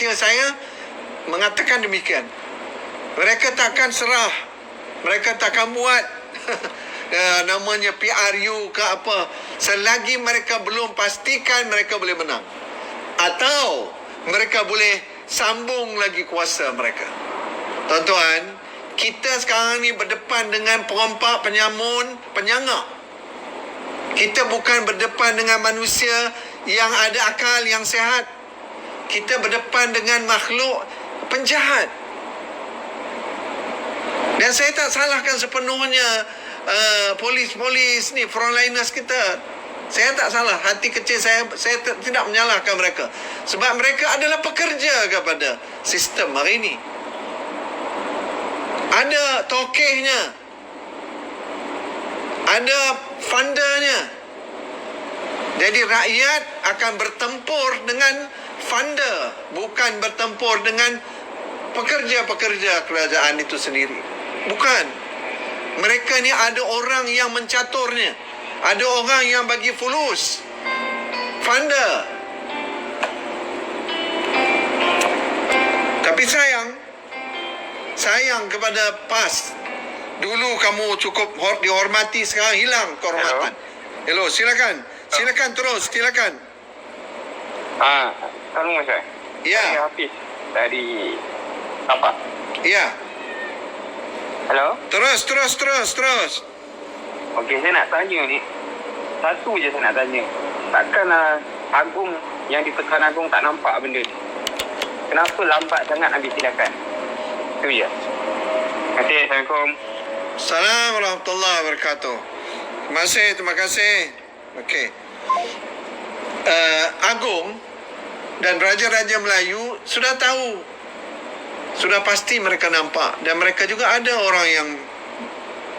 kecil saya mengatakan demikian. Mereka takkan serah. Mereka takkan buat namanya PRU ke apa selagi mereka belum pastikan mereka boleh menang. Atau mereka boleh sambung lagi kuasa mereka. Tuan-tuan, kita sekarang ni berdepan dengan perompak, penyamun, penyangak. Kita bukan berdepan dengan manusia yang ada akal, yang sihat. Kita berdepan dengan makhluk penjahat. Dan saya tak salahkan sepenuhnya polis-polis ni, frontliners kita. Saya tak salah. Hati kecil saya tidak menyalahkan mereka. Sebab mereka adalah pekerja kepada sistem hari ini. Ada tokehnya, ada fundernya. Jadi rakyat akan bertempur dengan funder, bukan bertempur dengan pekerja-pekerja kerajaan itu sendiri. Bukan. Mereka ni ada orang yang mencaturnya, ada orang yang bagi fulus, funder. Tapi sayang kepada PAS. Dulu kamu cukup dihormati, sekarang hilang kehormatan. Hello, silakan. Silakan terus, silakan. Assalamualaikum Ustaz. Ya. Saya Hafiz dari apa? Ya. Hello? Terus. Okey, saya nak tanya ni. Satu je saya nak tanya. Takkan Agung yang ditekan Agung tak nampak benda ni? Kenapa lambat sangat ambil tindakan? Itu je. Terima kasih. Assalamualaikum. Assalamualaikum warahmatullahi wabarakatuh. Terima kasih. Okey. Agung dan raja-raja Melayu sudah tahu. Sudah pasti mereka nampak. Dan mereka juga ada orang yang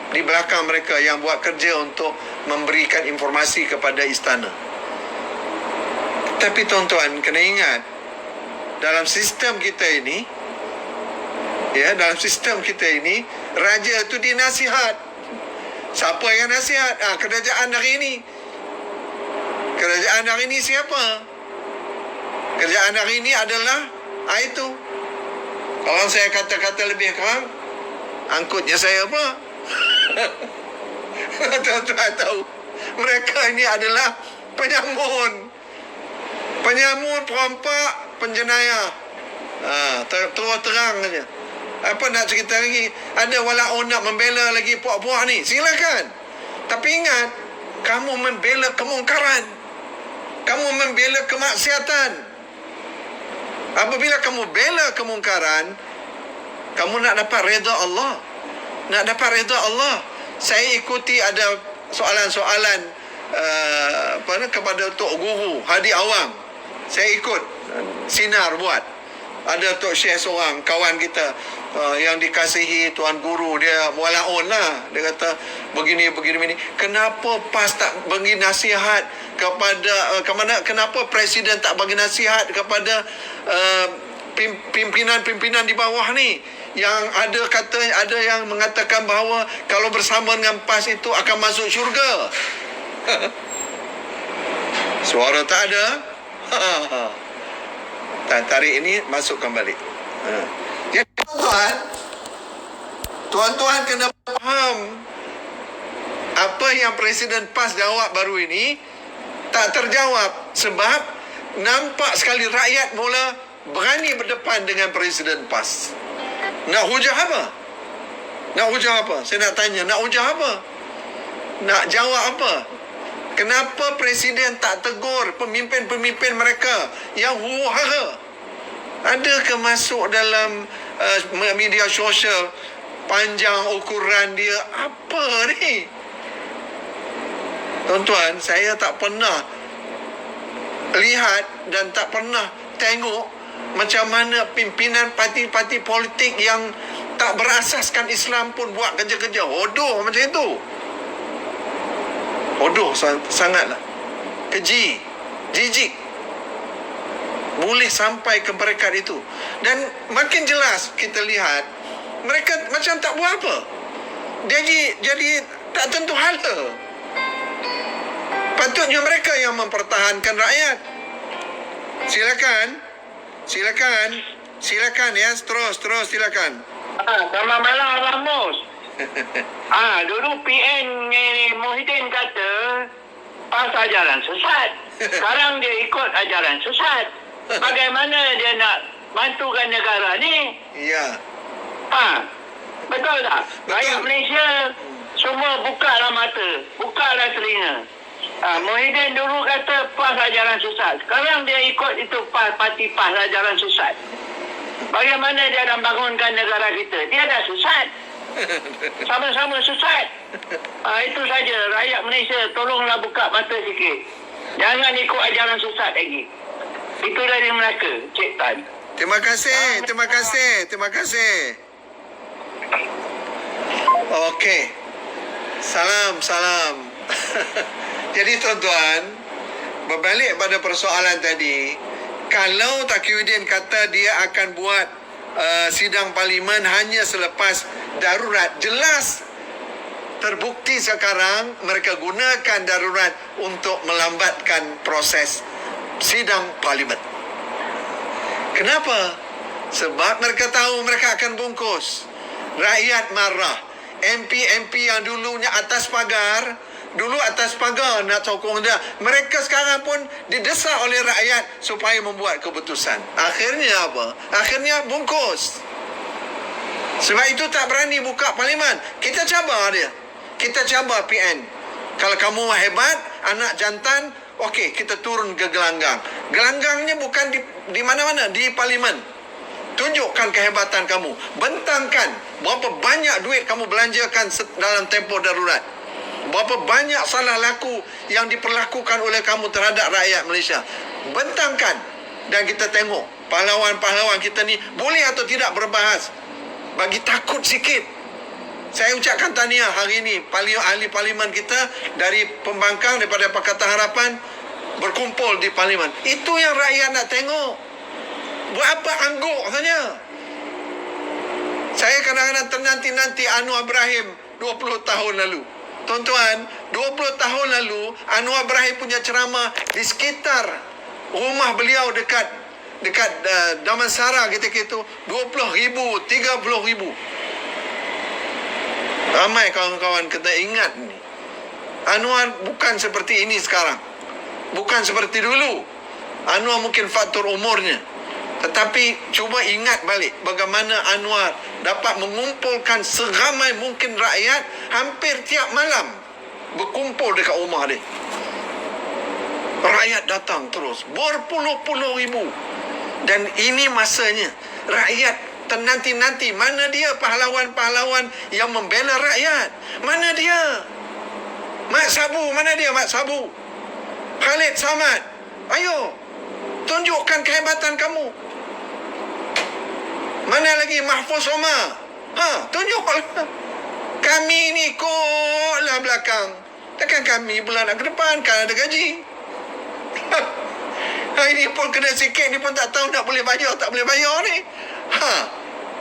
di belakang mereka yang buat kerja untuk memberikan informasi kepada istana. Tapi tuan-tuan kena ingat, dalam sistem kita ini, raja itu dinasihat. Siapa yang nasihat? Kerajaan hari ini. Kerajaan hari ini siapa? Kerajaan hari ini adalah itu. Kalau saya kata-kata lebih kurang, angkutnya saya apa? Tuan-tuan tahu, mereka ini adalah penyamun, perompak, penjenayah. Terus terang saja. Apa nak cerita lagi? Ada walaupun nak membela lagi puak-puak ni, silakan. Tapi ingat, kamu membela kemungkaran, kamu membela kemaksiatan. Apabila kamu bela kemungkaran, kamu nak dapat redha Allah. Nak dapat redha Allah. Saya ikuti ada soalan-soalan kepada Tok Guru Hadi Awang. Saya ikut sinar buat. Ada Tok Syekh seorang kawan kita yang dikasihi Tuan Guru, dia walaun lah. Dia kata begini. Kenapa PAS tak bagi nasihat kepada kenapa Presiden tak bagi nasihat kepada pimpinan-pimpinan di bawah ni, yang ada yang mengatakan bahawa kalau bersama dengan PAS itu akan masuk syurga. Suara tak ada. Tarik ini masukkan balik. Jadi tuan-tuan kena faham apa yang Presiden PAS jawab baru ini tak terjawab sebab nampak sekali rakyat mula berani berdepan dengan Presiden PAS. Nak hujah apa? Saya nak tanya, nak hujah apa? Nak jawab apa? Kenapa Presiden tak tegur pemimpin-pemimpin mereka yang huru-hara? Adakah masuk dalam media sosial panjang ukuran dia apa ni? Tuan-tuan, saya tak pernah lihat dan tak pernah tengok macam mana pimpinan parti-parti politik yang tak berasaskan Islam pun buat kerja-kerja hodoh macam itu. Hodoh sangatlah. Keji, jijik. Boleh sampai ke peringkat itu. Dan makin jelas kita lihat mereka macam tak buat apa. Jadi tak tentu hala. Patutnya mereka yang mempertahankan rakyat. Silakan. Silakan ya, terus silakan. Selamat malam Ramos. Dulu PN ni Muhyiddin kata PAS ajaran sesat. Sekarang dia ikut ajaran sesat. Bagaimana dia nak bantukan negara ni? Ya. Betul tak? Rakyat Malaysia semua bukalah mata, bukalah telinga. Muhyiddin dulu kata PAS ajaran sesat. Sekarang dia ikut itu parti PAS ajaran sesat. Bagaimana dia nak bangunkan negara kita? Dia dah sesat. Sama-sama sesat. Itu saja. Rakyat Malaysia tolonglah buka mata sikit. Jangan ikut ajaran sesat lagi. Itu dari Melaka, Cik Tan. Terima kasih. Okey. Salam. Jadi tuan-tuan, berbalik pada persoalan tadi, kalau Taqiyuddin kata dia akan buat sidang parlimen hanya selepas darurat, jelas terbukti sekarang mereka gunakan darurat untuk melambatkan proses sidang parlimen. Kenapa? Sebab mereka tahu mereka akan bungkus. Rakyat marah. MP yang dulunya atas pagar nak sokong dia. Mereka sekarang pun didesak oleh rakyat supaya membuat keputusan. Akhirnya apa? Akhirnya bungkus. Sebab itu tak berani buka parlimen. Kita cabar dia. Kita cabar PN. Kalau kamu hebat, anak jantan, okey, kita turun ke gelanggang. Gelanggangnya bukan di mana-mana, di parlimen. Tunjukkan kehebatan kamu. Bentangkan berapa banyak duit kamu belanjakan dalam tempoh darurat. Berapa banyak salah laku yang diperlakukan oleh kamu terhadap rakyat Malaysia. Bentangkan. Dan kita tengok pahlawan-pahlawan kita ni boleh atau tidak berbahas. Bagi takut sikit. Saya ucapkan tahniah hari ini. Ahli parlimen kita dari pembangkang daripada Pakatan Harapan berkumpul di parlimen. Itu yang rakyat nak tengok. Buat apa angguk saja. Saya kadang-kadang ternanti-nanti Anwar Ibrahim 20 tahun lalu. Tuan-tuan, 20 tahun lalu Anwar Ibrahim punya ceramah di sekitar rumah beliau dekat Damansara ketika itu 20,000, 30,000. Ramai kawan-kawan kita ingat ni. Anwar bukan seperti ini sekarang. Bukan seperti dulu. Anwar mungkin faktor umurnya. Tetapi cuba ingat balik bagaimana Anwar dapat mengumpulkan seramai mungkin rakyat hampir tiap malam berkumpul dekat rumah dia. Rakyat datang terus berpuluh-puluh ribu. Dan ini masanya rakyat ternanti-nanti. Mana dia pahlawan-pahlawan yang membela rakyat? Mana dia? Mat Sabu, mana dia Mat Sabu? Khalid Samad. Ayo, tunjukkan kehebatan kamu. Mana lagi Mahfuz Omar? Tunjuklah. Kami ni ikutlah belakang. Takkan kami bulan ke depan kan ada gaji. Ini pun kena sikit ni pun tak tahu nak boleh bayar tak boleh bayar ni.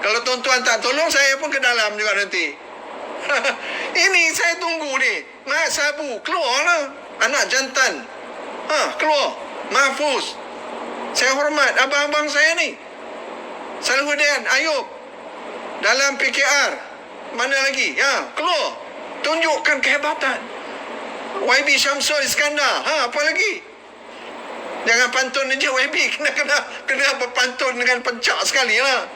Kalau tuan-tuan tak tolong saya pun ke dalam juga nanti. Ini saya tunggu ni. Mat Sabu keluarlah. Anak jantan. Keluar. Mahfuz. Saya hormat abang-abang saya ni. Salahuddin Ayub dalam PKR. Mana lagi? Keluar. Tunjukkan kehebatan. YB Syamsul Iskandar. Apa lagi? Jangan pantun je YB. Kena berpantun dengan pencak sekali lah.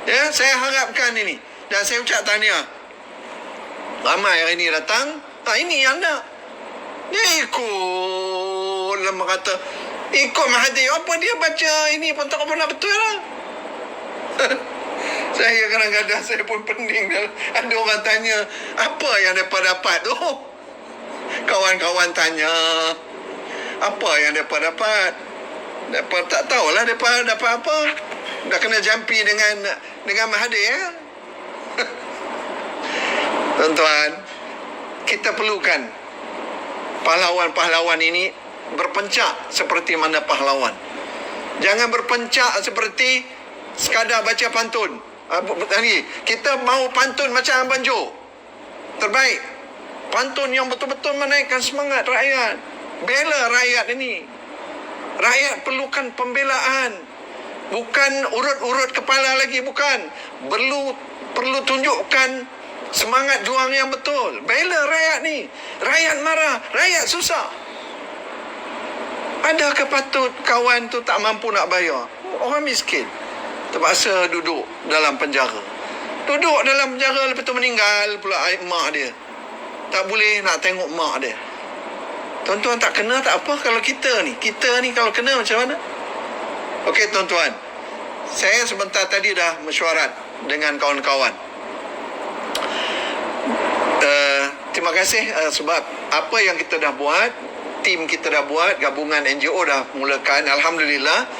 Ya, saya harapkan ini. Dan saya ucap tahniah. Ramai hari ini datang. Ini yang nak. Dia ikut lama kata. Ikut Mahathir. Apa dia baca ini pun tak pernah betul lah. Saya kadang-kadang saya pun pening. Ada orang tanya, apa yang mereka dapat tu? Kawan-kawan tanya, apa yang mereka dapat? Mereka tak tahulah mereka dapat apa. Dah kena jampi dengan Mahathir ya? Tuan-tuan, kita perlukan pahlawan-pahlawan ini berpencak seperti mana pahlawan. Jangan berpencak seperti sekadar baca pantun. Kita mau pantun macam Abang Jo. Terbaik. Pantun yang betul-betul menaikkan semangat rakyat. Bela rakyat ini. Rakyat perlukan pembelaan. Bukan urut-urut kepala lagi, bukan. Perlu tunjukkan semangat juang yang betul. Bela rakyat ni. Rakyat marah, rakyat susah. Adakah patut kawan tu tak mampu nak bayar? Orang miskin terpaksa duduk dalam penjara. Duduk dalam penjara, lepas tu meninggal pula mak dia. Tak boleh nak tengok mak dia. Tuan-tuan tak kena tak apa kalau kita ni kalau kena macam mana? Okey tuan-tuan, saya sebentar tadi dah mesyuarat dengan kawan-kawan. Terima kasih sebab apa yang kita dah buat, tim kita dah buat, gabungan NGO dah mulakan. Alhamdulillah,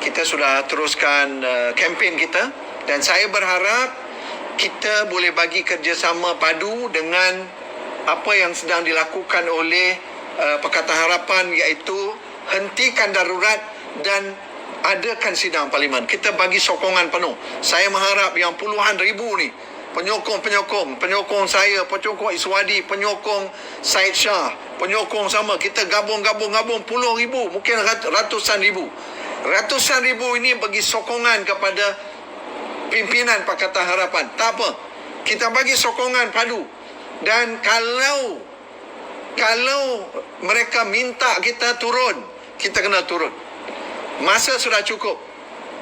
kita sudah teruskan kempen kita, dan saya berharap kita boleh bagi kerjasama padu dengan apa yang sedang dilakukan oleh Pakatan Harapan, iaitu hentikan darurat dan adakan sidang parlimen. Kita bagi sokongan penuh. Saya mengharap yang puluhan ribu ni penyokong saya, penyokong Iswadi, penyokong Syed Shah, penyokong sama, kita gabung puluh ribu, mungkin ratusan ribu ini bagi sokongan kepada pimpinan Pakatan Harapan. Tak apa, kita bagi sokongan padu. Dan kalau mereka minta kita turun, kita kena turun. Masa sudah cukup.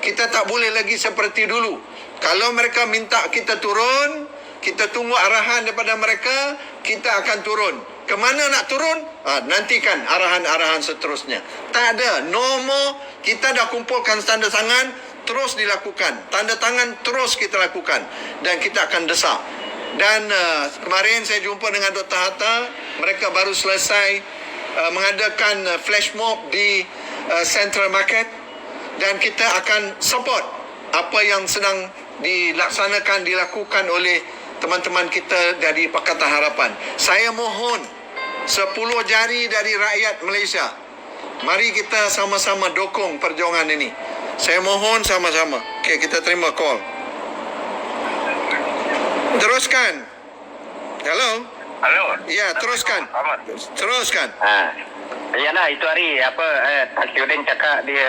Kita tak boleh lagi seperti dulu. Kalau mereka minta kita turun, kita tunggu arahan daripada mereka, kita akan turun. Kemana nak turun? Nantikan arahan-arahan seterusnya. Tak ada. No more. Kita dah kumpulkan tanda tangan, terus dilakukan. Tanda tangan terus kita lakukan. Dan kita akan desak. Dan kemarin saya jumpa dengan Dr. Hatta. Mereka baru selesai mengadakan flash mob di Central Market. Dan kita akan support apa yang sedang dilakukan oleh teman-teman kita dari Pakatan Harapan. Saya mohon 10 jari dari rakyat Malaysia, mari kita sama-sama dukung perjuangan ini. Saya mohon sama-sama. Okey, kita terima call. Teruskan. Hello. Ya, teruskan. Teruskan. Yalah, itu hari Takiuddin cakap dia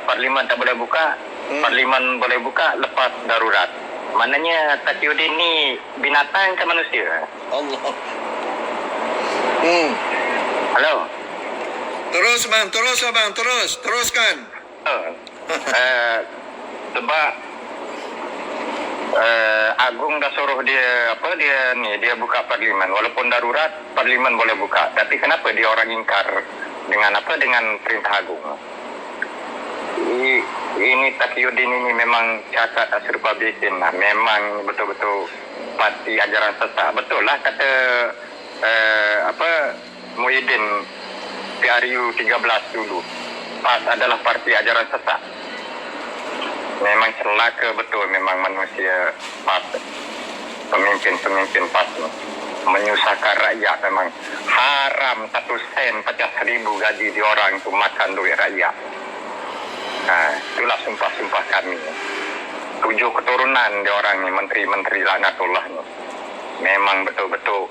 parlimen tak boleh buka. Parlimen boleh buka lepas darurat. Maknanya Takiuddin ni binatang ke manusia? Allah. Halo. Teruskan. Sebab Agung dah suruh dia buka parlimen, walaupun darurat parlimen boleh buka. Tapi kenapa dia orang ingkar dengan perintah Agung? Ini Takiuddin ini memang cakap tak serupa bikin lah. Memang betul-betul parti ajaran sesat. Betul lah kata Muhyiddin PRU 13 dulu, PAS adalah parti ajaran sesat. Memang celaka betul memang manusia PAS, pemimpin PAS ni menyusahkan rakyat. Memang haram 1 sen pecah 1,000 gaji di orang tu makan duit rakyat. Itulah sumpah-sumpah kami. 7 keturunan di orang ni, menteri-menteri laknatullah ni. Memang betul-betul.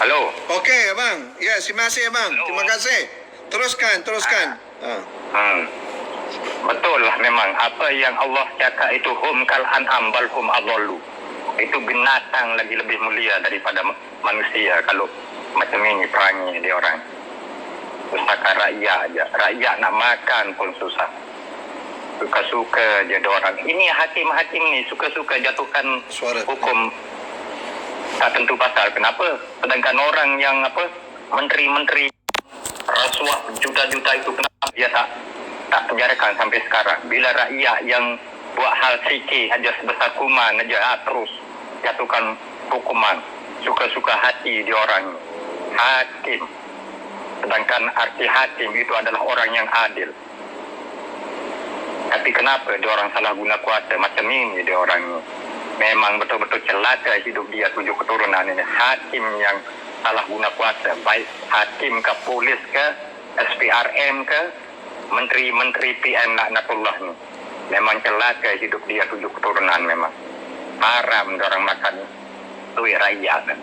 Halo. Okey abang. Ya, terima kasih abang. Halo. Terima kasih. Teruskan. Betul lah memang apa yang Allah cakap itu, hum kal an'am bal hum adallu. Itu binatang lagi lebih mulia daripada manusia kalau macam ini perangi dia orang. Usahakan rakyat aja. Rakyat nak makan pun susah. Suka-suka je dia orang. Ini hakim-hakim ni suka-suka jatuhkan hukum tak tentu pasal. Kenapa? Sedangkan orang yang menteri-menteri rasuah juta-juta itu, kenapa dia tak penjarakan sampai sekarang? Bila rakyat yang buat hal sikit aja sebesar kuman aja terus jatuhkan hukuman. Suka-suka hati dia orang hakim. Sedangkan arti hakim itu adalah orang yang adil. Tapi kenapa dia orang salah guna kuasa macam ini? Dia orang memang betul-betul celaka hidup dia 7 keturunan ini. Hakim yang salah guna kuasa, baik hakim ke, polis ke, SPRM ke, menteri-menteri PN laknatullah ni. Memang celaka hidup dia 7 keturunan memang. Haram dia orang makan duit rakyat kan.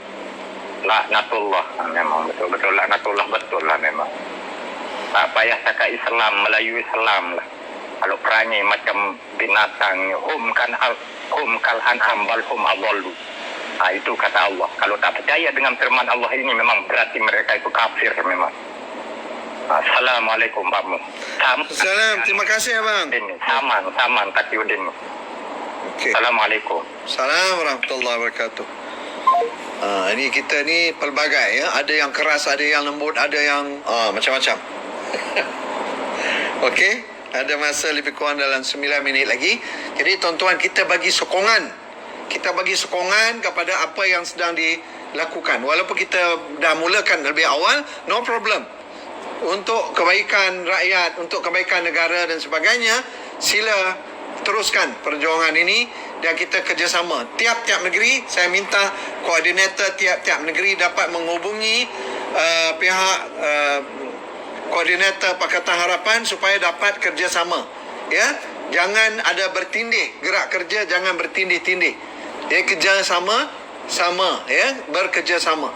Laknatullah memang betul-betul laknatullah betul lah memang. Tak payah cakap Islam, Melayu Islam lah. Kalau perangai macam binatang, hum kal an'am bal hum adallu. Itu kata Allah. Kalau tak percaya dengan firman Allah ini, memang berarti mereka itu kafir memang. Assalamualaikum Pak Mu. Salam, terima kasih abang. Saman Takiuddin. Okey. Assalamualaikum. Salam warahmatullahi wabarakatuh. Ini kita ni pelbagai ya. Ada yang keras, ada yang lembut, ada yang macam-macam. Okey, ada masa lebih kurang dalam 9 minit lagi. Jadi tuan-tuan, kita bagi sokongan. Kita bagi sokongan kepada apa yang sedang dilakukan. Walaupun kita dah mulakan lebih awal, no problem. Untuk kebaikan rakyat, untuk kebaikan negara dan sebagainya, sila teruskan perjuangan ini dan kita kerjasama. Tiap-tiap negeri, saya minta koordinator tiap-tiap negeri dapat menghubungi pihak koordinator Pakatan Harapan supaya dapat kerjasama. Ya, jangan ada bertindih, gerak kerja jangan bertindih-tindih. Ya, kerjasama sama ya, bekerjasama.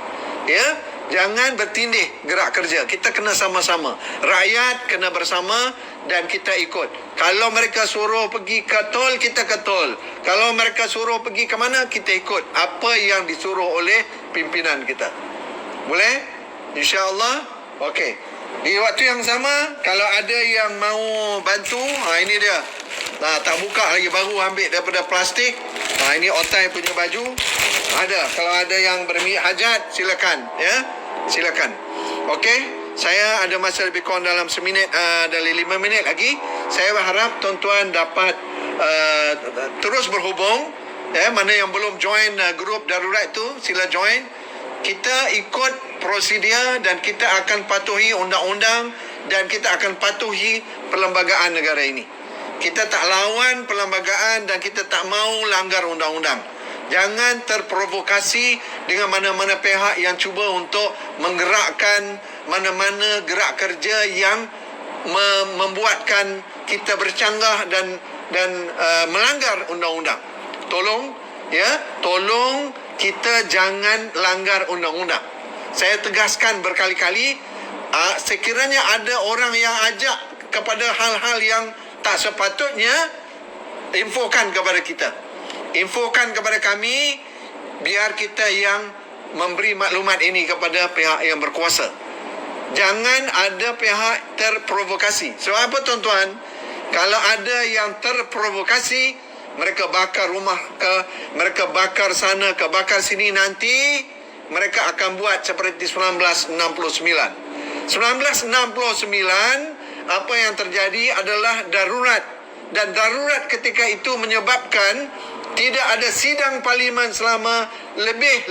Ya, jangan bertindih gerak kerja. Kita kena sama-sama. Rakyat kena bersama dan kita ikut. Kalau mereka suruh pergi ke tol, kita ke tol. Kalau mereka suruh pergi ke mana, kita ikut apa yang disuruh oleh pimpinan kita. Boleh? InsyaAllah. Okey. Di waktu yang sama, kalau ada yang mau bantu, ini dia. Tak buka lagi, baru ambil daripada plastik. Ini Otai punya baju. Ada. Kalau ada yang berhajat, silakan. Ya, silakan. Okey. Saya ada masa lebih kurang dalam 5 minit lagi. Saya berharap tuan-tuan dapat terus berhubung. Mana yang belum join grup darurat tu, sila join. Kita ikut prosedur dan kita akan patuhi undang-undang dan kita akan patuhi perlembagaan negara ini. Kita tak lawan perlembagaan dan kita tak mau langgar undang-undang. Jangan terprovokasi dengan mana-mana pihak yang cuba untuk menggerakkan mana-mana gerak kerja yang membuatkan kita bercanggah dan melanggar undang-undang. Tolong kita jangan langgar undang-undang. Saya tegaskan berkali-kali, sekiranya ada orang yang ajak kepada hal-hal yang tak sepatutnya, infokan kepada kita. Infokan kepada kami, biar kita yang memberi maklumat ini kepada pihak yang berkuasa. Jangan ada pihak terprovokasi. Sebab apa tuan-tuan? Kalau ada yang terprovokasi, mereka bakar rumah ke, mereka bakar sana ke, bakar sini, nanti mereka akan buat seperti 1969. 1969, apa yang terjadi adalah darurat. Dan darurat ketika itu menyebabkan tidak ada sidang parlimen selama lebih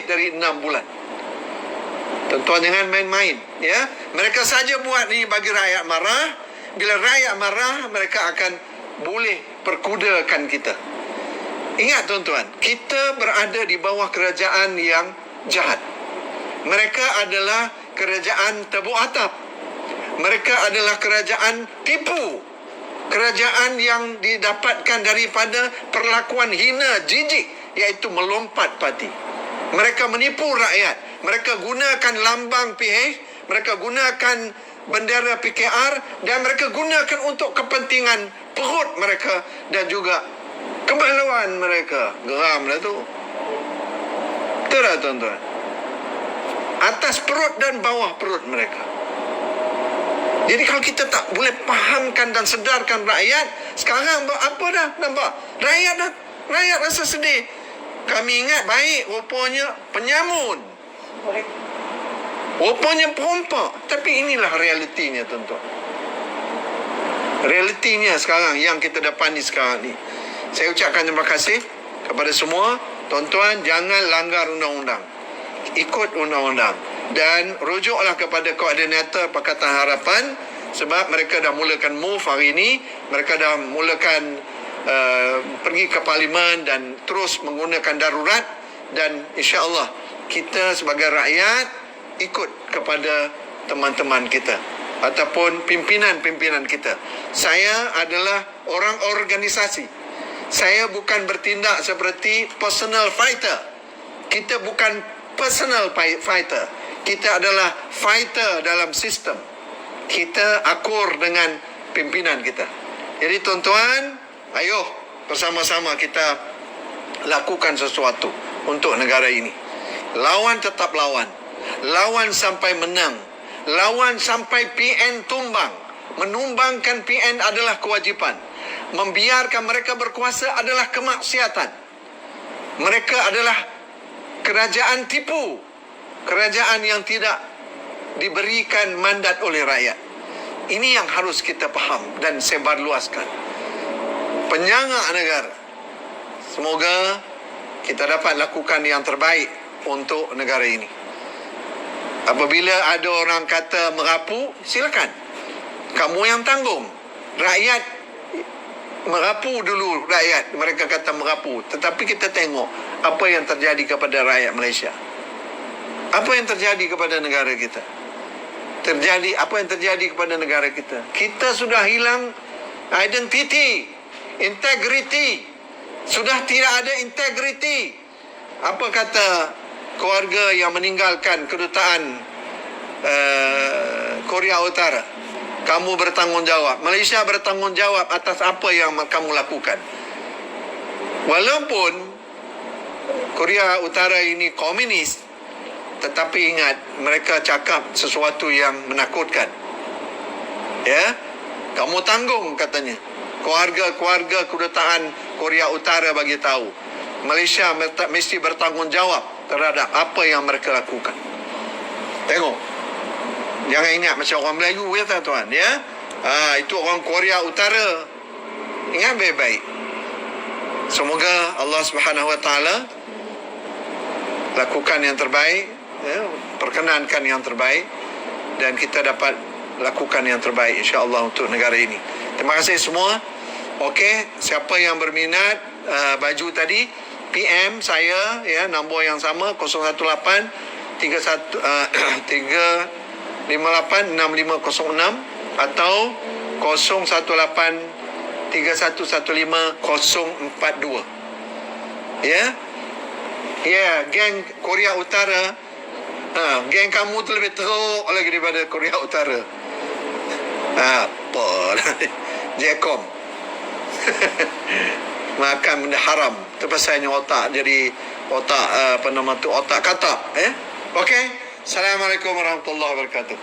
dari 6 bulan. Tuan-tuan, jangan main-main. Ya, mereka saja buat ni bagi rakyat marah. Bila rakyat marah, mereka akan boleh perkudakan kita. Ingat tuan-tuan, kita berada di bawah kerajaan yang jahat. Mereka adalah kerajaan tebuk atap. Mereka adalah kerajaan tipu. Kerajaan yang didapatkan daripada perlakuan hina, jijik, iaitu melompat parti. Mereka menipu rakyat. Mereka gunakan lambang PH, mereka gunakan bendera PKR dan mereka gunakan untuk kepentingan perut mereka dan juga kemaluan mereka. Geram lah tu. Betul tak tuan-tuan? Atas perut dan bawah perut mereka. Jadi kalau kita tak boleh fahamkan dan sedarkan rakyat, sekarang apa dah nampak? Rakyat rasa sedih. Kami ingat baik, rupanya penyamun. Rupanya perompak. Tapi inilah realitinya tuan-tuan. Realitinya sekarang yang kita dapati sekarang ni. Saya ucapkan terima kasih kepada semua. Tuan-tuan, jangan langgar undang-undang. Ikut undang-undang. Dan rujuklah kepada koordinator Pakatan Harapan, sebab mereka dah mulakan move hari ini. Mereka dah mulakan pergi ke parlimen dan terus menggunakan darurat. Dan insya-Allah kita sebagai rakyat ikut kepada teman-teman kita ataupun pimpinan-pimpinan kita. Saya adalah orang organisasi. Saya bukan bertindak seperti personal fighter. Kita bukan personal fighter. Kita adalah fighter dalam sistem. kita akur dengan pimpinan kita. Jadi tuan-tuan, ayo bersama-sama kita lakukan sesuatu untuk negara ini. Lawan tetap lawan. Lawan sampai menang. Lawan sampai PN tumbang. Menumbangkan PN adalah kewajipan. Membiarkan mereka berkuasa adalah kemaksiatan. Mereka adalah kerajaan tipu. Kerajaan yang tidak diberikan mandat oleh rakyat. Ini yang harus kita faham dan sebarluaskan. Penyangga negara. Semoga kita dapat lakukan yang terbaik untuk negara ini. Apabila ada orang kata merapu, silakan. Kamu yang tanggung. Rakyat merapu dulu rakyat. Mereka kata merapu. Tetapi kita tengok apa yang terjadi kepada rakyat Malaysia. Apa yang terjadi kepada negara kita? Apa yang terjadi kepada negara kita? Kita sudah hilang identiti, integriti. Sudah tidak ada integriti. Apa kata keluarga yang meninggalkan kedutaan Korea Utara? Kamu bertanggungjawab. Malaysia bertanggungjawab atas apa yang kamu lakukan. Walaupun Korea Utara ini komunis, tetapi ingat, mereka cakap sesuatu yang menakutkan. Ya, kamu tanggung katanya. Keluarga-keluarga kedutaan Korea Utara bagi tahu, Malaysia mesti bertanggungjawab terhadap apa yang mereka lakukan. Tengok. Jangan ingat macam orang Melayu ya tuan-tuan, ya. Itu orang Korea Utara. Ingat baik-baik. Semoga Allah Subhanahu Wa Taala lakukan yang terbaik, ya, perkenankan yang terbaik, dan kita dapat lakukan yang terbaik insya-Allah untuk negara ini. Terima kasih semua. Okey, siapa yang berminat baju tadi, PM saya, ya, nombor yang sama 018 358 6506 atau 018 3115 042. Ya. Ya, geng Korea Utara. Geng kamu tu lebih teruk lagi daripada Korea Utara. Apalah. Jekom. Makan benda haram. Terpasainya otak jadi otak otak katak. Okey. Assalamualaikum warahmatullahi wabarakatuh.